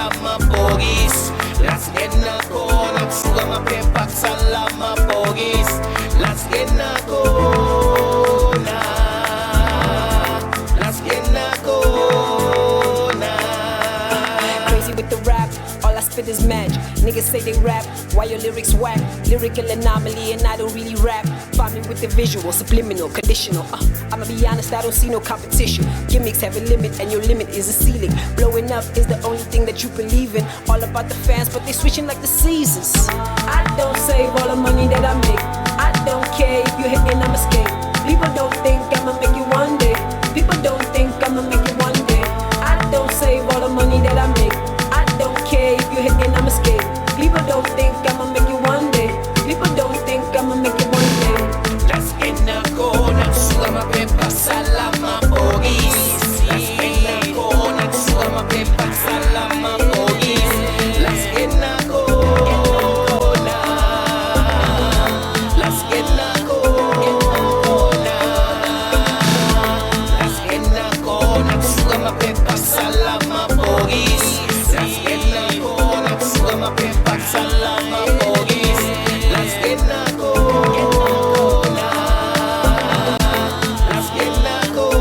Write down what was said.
salama pogis. Las get na kona suga mapepak salama pogis. Las get na kona. Las get na kona. Crazy with the rap, all I spit is magic. Niggas say they rap, why your lyrics whack? Lyrical anomaly and I don't really rap. Find me with the visual, subliminal, conditional. I'ma be honest, I don't see no competition. Gimmicks have a limit and your limit is a ceiling. Blowing up is the only thing that you believe in. All about the fans, but they switching like the seasons. I don't save all the money that I make. I don't care if you hit and I'm escape. People don't think I'ma make it one day. People don't think I'ma make it one day. I don't save all the money that I make. I don't care if you hit and I'm escape. People don't think I'ma make it one day. People don't think I'ma make it one day. Las get na kona suga mapepak salama pogis. Las get na kona suga mapepak salama pogis. Las get na kona. Las get na kona. Las get na kona suga mapepak salama pogis. Las get na kona suga mapepak salama pogis. Las get na kona. Las get na kona.